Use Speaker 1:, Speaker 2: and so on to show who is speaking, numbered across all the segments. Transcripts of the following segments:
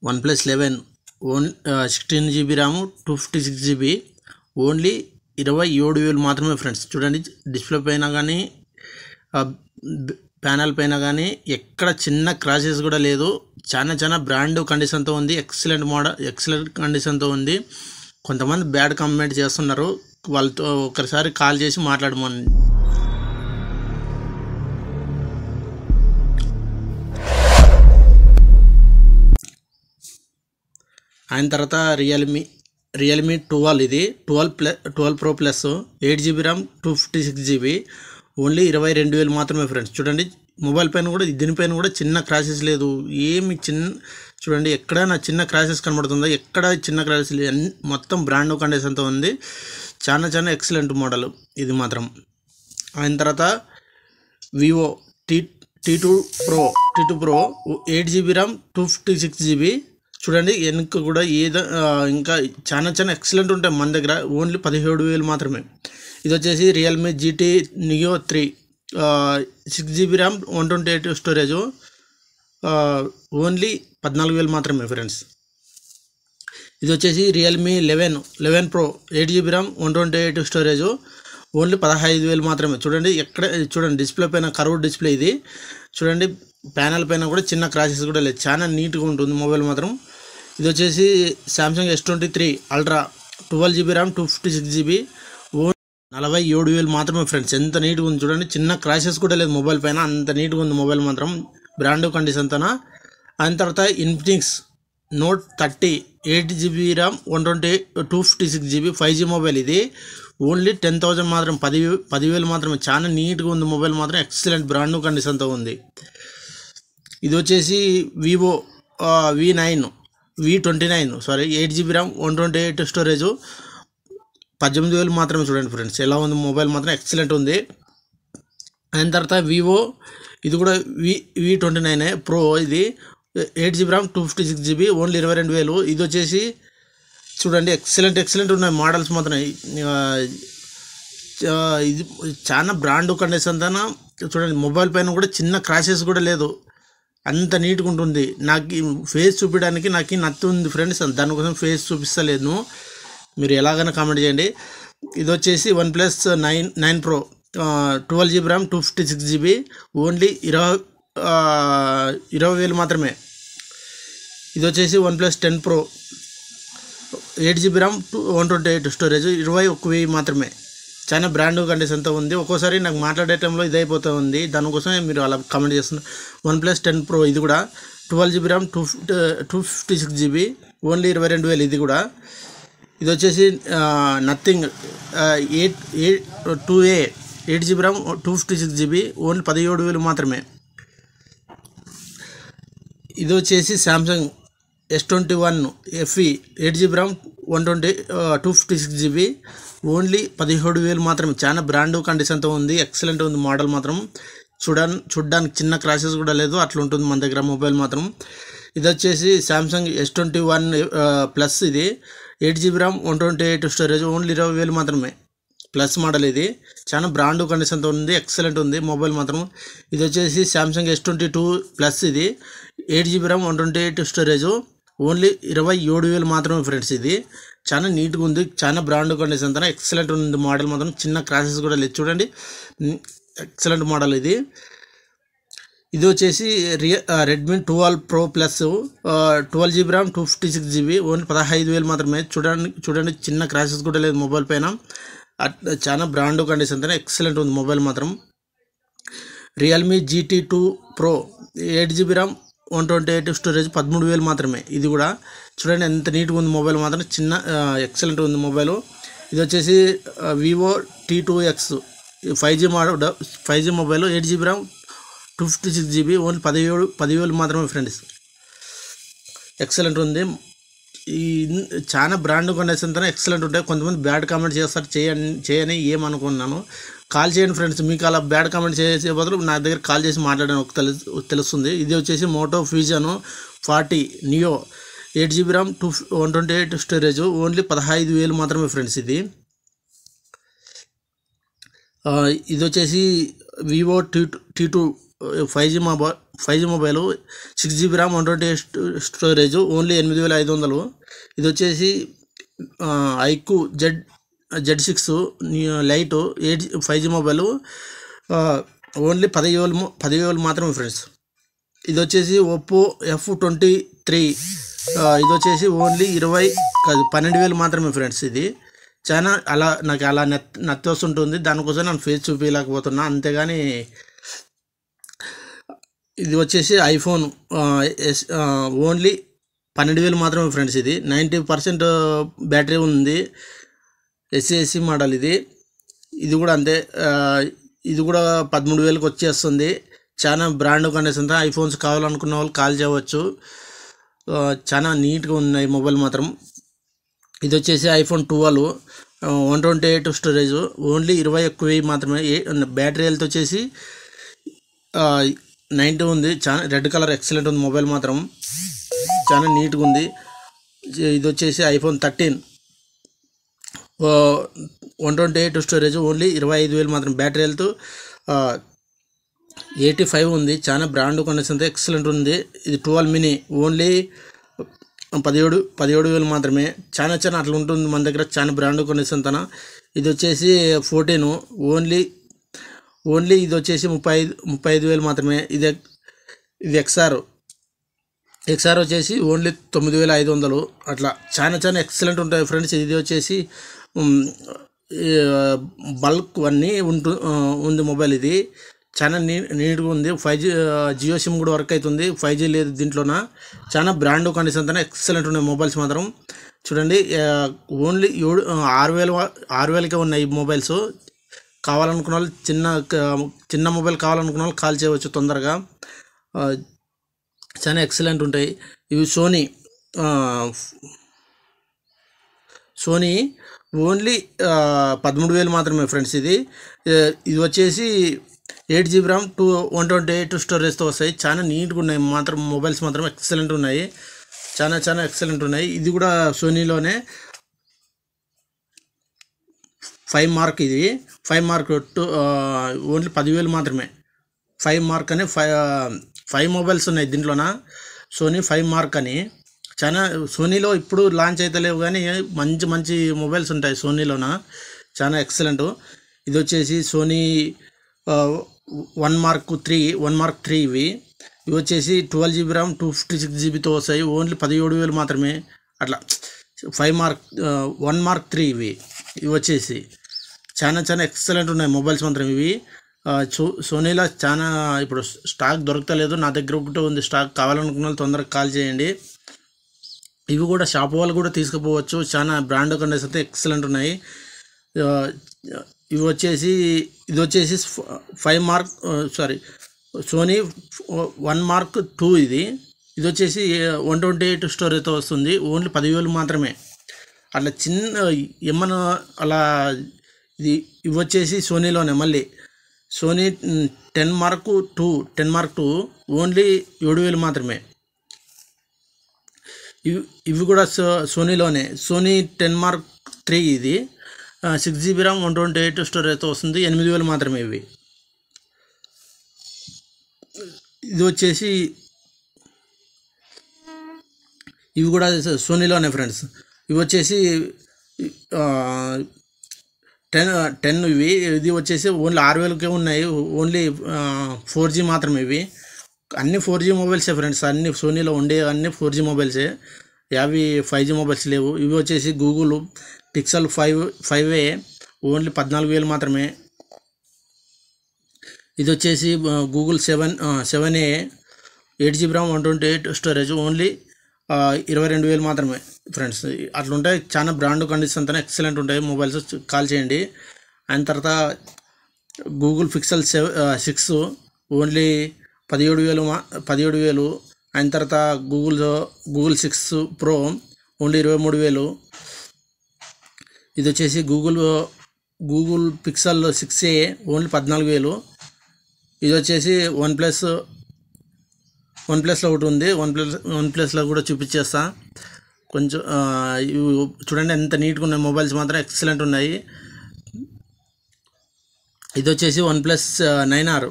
Speaker 1: OnePlus 11 16 GB RAM 256 GB only 27,000 మాత్రమే friends. చూడండి display పైన కానీ ప్యానల్ పైన కానీ ఎక్కడ చిన్న క్రాషెస్ కూడా లేదు. చాలా బ్రాండ్ కండిషన్తో ఉంది. ఎక్సలెంట్ మోడల్, ఎక్సలెంట్ కండిషన్తో ఉంది. కొంతమంది బ్యాడ్ కామెంట్ చేస్తున్నారు, వాళ్ళతో ఒకసారి కాల్ చేసి మాట్లాడమని. ఆయన తర్వాత రియల్మీ 12 ఇది 12 Pro Plus 8 GB RAM 256 GB only 22,000 మాత్రమే ఫ్రెండ్స్. చూడండి మొబైల్ పైన కూడా దీనిపైన కూడా చిన్న క్రాషెస్ లేదు. ఏమి చూడండి ఎక్కడైనా చిన్న క్రాషెస్ కనబడుతుందో, ఎక్కడ చిన్న క్రాషెస్ లేదు. మొత్తం బ్రాండ్ కండిషన్తో ఉంది. చాలా ఎక్సలెంట్ మోడల్ ఇది మాత్రం. ఆయన తర్వాత Vivo T2 Pro 8 GB RAM 256 GB చూడండి వెనుక కూడా ఇంకా చాలా ఎక్సలెంట్ ఉంటాయి మన దగ్గర. ఓన్లీ 17,000 మాత్రమే. ఇది వచ్చేసి Realme GT Neo 3 6 GB RAM 128 storage only 14,000 మాత్రమే ఫ్రెండ్స్. ఇది వచ్చేసి Realme 11 Pro 8 GB RAM 128 storage only 15,000 మాత్రమే. చూడండి డిస్ప్లే పైన కర్వ్ డిస్ప్లే ఇది. చూడండి ప్యానల్ పైన కూడా చిన్న క్రాషెస్ కూడా లేదు. చాలా నీట్గా ఉంటుంది మొబైల్ మాత్రం. ఇది వచ్చేసి Samsung S23 Ultra 12 GB RAM 256 GB 47,000 మాత్రమే ఫ్రెండ్స్. ఎంత నీట్గా ఉంది చూడండి, చిన్న క్రాషెస్ కూడా లేదు మొబైల్ పైన, అంత నీట్గా ఉంది మొబైల్ మాత్రం, బ్రాండ్ కండిషన్తోన. ఆయన తర్వాత Infinix Note 30 8 GB RAM 256 GB 5G mobile ఇది ఓన్లీ 10,000 మాత్రం, 10,000 మాత్రమే. చాలా నీట్గా ఉంది మొబైల్ మాత్రం, ఎక్సలెంట్ బ్రాండ్ కండిషన్తో ఉంది. ఇది వచ్చేసి Vivo V29 8 GB RAM 128 storage 18,000 మాత్రమే. చూడండి ఫ్రెండ్స్ ఎలా ఉంది మొబైల్ మాత్రం, ఎక్సలెంట్ ఉంది. అయిన తర్వాత వివో ఇది కూడా V29 Pro ఇది 8 GB ర్యామ్ 256 GB ఓన్లీ 22,000. ఇది వచ్చేసి చూడండి ఎక్సలెంట్ ఉన్నాయి మోడల్స్ మాత్రం. ఇది చాలా బ్రాండ్ కండిషన్తోన చూడండి మొబైల్ పైన కూడా చిన్న క్రాషెస్ కూడా లేదు, అంత నీట్గా ఉంటుంది. నాకు ఫేస్ చూపించడానికి నాకు నచ్చుతుంది ఫ్రెండ్స్, దానికోసం ఫేస్ చూపిస్తలేను, మీరు ఎలాగైనా కామెంట్ చేయండి. ఇది వచ్చేసి OnePlus 9 Pro 12 GB RAM 256 GB only 20,000 మాత్రమే. ఇది వచ్చేసి OnePlus 10 Pro 8 GB RAM 128 storage 21,000 మాత్రమే. చాలా బ్రాండ్ కండిషన్తో ఉంది. ఒక్కోసారి నాకు మాట్లాడే టైంలో ఇది అయిపోతూ ఉంది, దానికోసమే మీరు అలా కామెంట్ చేస్తున్నారు. OnePlus 10 Pro ఇది కూడా 12 GB ర్యామ్ 256 GB ఓన్లీ 22,000 ఇది కూడా. ఇది వచ్చేసి nothing 8 GB RAM 256 GB only 17,000 మాత్రమే. ఇది వచ్చేసి Samsung S21 FE 8 GB RAM 256 GB only 17,000 మాత్రమే. చాలా బ్రాండ్ కండిషన్తో ఉంది, ఎక్సలెంట్ ఉంది మోడల్ మాత్రం. చూడడానికి చిన్న క్రాషెస్ కూడా లేదు, అట్లా ఉంటుంది మన దగ్గర మొబైల్ మాత్రం. ఇది వచ్చేసి Samsung S21 Plus ఇది 8 GB ర్యామ్ 128 స్టోరేజ్ ఓన్లీ 20,000 మాత్రమే. ప్లస్ మోడల్ ఇది, చాలా బ్రాండ్ కండిషన్తో ఉంది, ఎక్సలెంట్ ఉంది మొబైల్ మాత్రం. ఇది వచ్చేసి Samsung S22 Plus ఇది 8 GB ర్యామ్ 128 స్టోరేజ్ ఓన్లీ 27,000 మాత్రమే ఫ్రెండ్స్. ఇది చాలా నీట్గా ఉంది, చాలా బ్రాండ్ కండిషన్తో ఎక్సలెంట్ ఉంది మోడల్ మాత్రం, చిన్న క్రాషెస్ కూడా లేదు. చూడండి ఎక్సలెంట్ మోడల్ ఇది. ఇది వచ్చేసి Redmi 12 Pro Plus 12 GB RAM 256 GB only 15,000 మాత్రమే. చూడండి చిన్న క్రాషెస్ కూడా లేదు మొబైల్ పైన, చాలా బ్రాండ్ కండిషన్తో ఎక్సలెంట్ ఉంది మొబైల్ మాత్రం. Realme GT2 Pro 8 GB RAM 128 storage 13,000 మాత్రమే. ఇది కూడా చూడండి ఎంత నీట్గా ఉంది మొబైల్ మాత్రం, చిన్న ఎక్సలెంట్ ఉంది మొబైల్. ఇది వచ్చేసి Vivo T2X 5G mobile 8 GB RAM 256 GB only 10,000 మాత్రమే ఫ్రెండ్స్. ఎక్సలెంట్ ఉంది. ఈ చాలా బ్రాండ్ కండిషన్తో ఎక్సలెంట్ ఉంటాయి. కొంతమంది బ్యాడ్ కామెంట్ చేస్తారు, చేయని ఏమనుకున్నాను. కాల్ చేయండి ఫ్రెండ్స్, మీకు అలా బ్యాడ్ కామెంట్ చేసే బదులు నా దగ్గర కాల్ చేసి మాట్లాడడానికి తెలుస్తుంది. ఇది వచ్చేసి Moto Fusion 40 Neo 8 GB RAM 128 storage only 15,000 మాత్రమే ఫ్రెండ్స్. ఇది వచ్చేసి Vivo T2 5G mobile 6GB RAM 128 storage only 8500. ఇది వచ్చేసి IQ Z6 light 5G mobile only 10,000 మాత్రమే ఫ్రెండ్స్. ఇది వచ్చేసి ఒప్పో F23 ఇది వచ్చేసి ఓన్లీ 12,000 మాత్రమే ఫ్రెండ్స్. ఇది చాలా నాకు అలా నత్తి వస్తుంటుంది, దానికోసం నేను ఫేస్ చూపించలేకపోతున్నా అంతేగాని. ఇది వచ్చేసి ఐఫోన్ ఓన్లీ 12,000 మాత్రమే ఫ్రెండ్స్. ఇది 90% బ్యాటరీ ఉంది, ఎస్సీ మోడల్. ఇది కూడా అంతే, ఇది కూడా 13,000కి వచ్చేస్తుంది. చాలా బ్రాండ్ కండిషన్. ఐఫోన్స్ కావాలనుకున్న వాళ్ళు కాల్ చేయవచ్చు. చాలా నీట్గా ఉన్నాయి మొబైల్ మాత్రం. ఇది వచ్చేసి ఐఫోన్ 12 128 స్టోరేజ్ ఓన్లీ 21,000 మాత్రమే. బ్యాటరీ హెల్త్ వచ్చేసి 90 ఉంది. చాలా రెడ్ కలర్ ఎక్సలెంట్ ఉంది మొబైల్ మాత్రం, చాలా నీట్గా ఉంది. ఇది వచ్చేసి ఐఫోన్ 13 128 స్టోరేజ్ ఓన్లీ 25,000 మాత్రం. బ్యాటరీ హెల్త్ 85 ఉంది. చాలా బ్రాండ్ కండిషన్ ఎక్సలెంట్ ఉంది. ఇది 12 మినీ ఓన్లీ 17,000 మాత్రమే. చాలా అట్లా ఉంటుంది మన దగ్గర, చాలా బ్రాండ్ కండిషన్ తన. ఇది వచ్చేసి 14 ఓన్లీ ఇది వచ్చేసి 35,000 మాత్రమే. ఇది XR వచ్చేసి ఓన్లీ 9,500 అట్లా. చాలా ఎక్సలెంట్ ఉంటాయి ఫ్రెండ్స్. ఇది వచ్చేసి బల్క్ అన్నీ ఉంది మొబైల్. ఇది చాలా నీట్గా ఉంది. 5G జియో సిమ్ కూడా వర్క్ అవుతుంది, 5G లేదు దీంట్లోన. చాలా బ్రాండ్ కండిషన్ తన ఎక్సలెంట్ ఉన్నాయి మొబైల్స్ మాత్రం. చూడండి, ఓన్లీ 6,000కే ఉన్నాయి ఈ మొబైల్స్. కావాలనుకున్న వాళ్ళు చిన్న మొబైల్ కావాలనుకున్న వాళ్ళు కాల్ చేయవచ్చు తొందరగా. చాలా ఎక్సలెంట్ ఉంటాయి ఇవి. సోనీ ఓన్లీ 13,000 మాత్రమే ఫ్రెండ్స్. ఇది వచ్చేసి 8GB ర్యామ్ 128 స్టోరేజ్తో వస్తాయి. చాలా నీట్గా ఉన్నాయి మాత్రం మొబైల్స్ మాత్రం ఎక్సలెంట్ ఉన్నాయి, చాలా ఎక్సలెంట్ ఉన్నాయి. ఇది కూడా సోనీలోనే 5 మార్క్. ఇది 5 మార్క్ ఓన్లీ 10,000 మాత్రమే. 5 మార్క్ అని 5 మొబైల్స్ ఉన్నాయి దీంట్లోన. సోనీ 5 మార్క్ అని. చాలా సోనీలో ఇప్పుడు లాంచ్ అయితే లేవు కానీ మంచి మొబైల్స్ ఉంటాయి సోనీలోన, చాలా ఎక్సలెంట్. ఇది వచ్చేసి సోనీ 1 మార్క్ 3 ఇవి వచ్చేసి 12GB ర్యామ్ 256GBతో వస్తాయి. ఓన్లీ 17,000 మాత్రమే అట్లా. 1 మార్క్ 3 ఇవి వచ్చేసి చాలా ఎక్సలెంట్ ఉన్నాయి మొబైల్స్ మాత్రం ఇవి. సోనీలో చాలా ఇప్పుడు స్టాక్ దొరకలేదు, నా దగ్గర ఒకటే ఉంది స్టాక్. కావాలనుకున్న వాళ్ళు తొందరగా కాల్ చేయండి. ఇవి కూడా షాప్ వాళ్ళు కూడా తీసుకుపోవచ్చు, చాలా బ్రాండ్ కండిషన్ ఎక్సలెంట్ ఉన్నాయి. ఇది వచ్చేసి 5 మార్క్ సోనీ 1 మార్క్ 2 ఇది వచ్చేసి 128 స్టోరేజ్తో వస్తుంది. ఓన్లీ 10,000 మాత్రమే అట్లా. ఏమన్నా అలా. ఇవి వచ్చేసి సోనీలోనే మళ్ళీ సోనీ 10 మార్క్ 2 ఓన్లీ 7,000 మాత్రమే. ఇవి కూడా సోనీలోనే సోనీ 10 మార్క్ 3 ఇది 6GB ర్యామ్ 128 స్టోరేజ్తో వస్తుంది. 8,000 మాత్రమే ఇవి. ఇది వచ్చేసి ఇవి కూడా సోనీలోనే ఫ్రెండ్స్. ఇవి వచ్చేసి 10 ఇవి. ఇది వచ్చేసి ఓన్లీ 6,000కే ఉన్నాయి. ఓన్లీ 4G మాత్రమే ఇవి. అన్ని 4G మొబైల్సే ఫ్రెండ్స్. అన్ని సోనీలో ఉండే అన్ని 4G మొబైల్సే, అవి 5G మొబైల్స్ లేవు. ఇవి వచ్చేసి గూగుల్ పిక్సెల్ 5a ఓన్లీ 14,000 మాత్రమే. ఇది వచ్చేసి Google 7a 8GB RAM 128 storage only 22,000 మాత్రమే ఫ్రెండ్స్. అట్లా ఉంటాయి, చాలా బ్రాండ్ కండిషన్ అంతా ఎక్సలెంట్ ఉంటాయి మొబైల్స్. కాల్ చేయండి. ఆయన తర్వాత గూగుల్ పిక్సెల్ 6 ఓన్లీ 17,000. ఆయన తర్వాత గూగుల్ 6 Pro ఓన్లీ 23,000. ఇది వచ్చేసి గూగుల్ పిక్సెల్ 6a ఓన్లీ 14,000. ఇది వచ్చేసి వన్ ప్లస్లో ఒకటి ఉంది, వన్ ప్లస్లో కూడా చూపించేస్తా కొంచెం. చూడండి ఎంత నీట్గా ఉన్నాయి మొబైల్స్ మాత్రం ఎక్సలెంట్ ఉన్నాయి. ఇది వచ్చేసి OnePlus 9R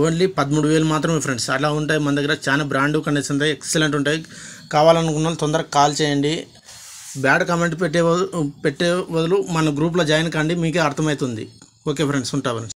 Speaker 1: ఓన్లీ 13,000 మాత్రమే ఫ్రెండ్స్. అలా ఉంటాయి మన దగ్గర. చాలా బ్రాండ్ కండిషన్ ఉంటాయి, ఎక్సలెంట్ ఉంటాయి. కావాలనుకున్న వాళ్ళు తొందరగా కాల్ చేయండి. బ్యాడ్ కామెంట్ పెట్టే బదులు మన గ్రూప్లో జాయిన్ కండి, మీకే అర్థమవుతుంది. ఓకే ఫ్రెండ్స్, ఉంటా ఫ్రెండ్స్.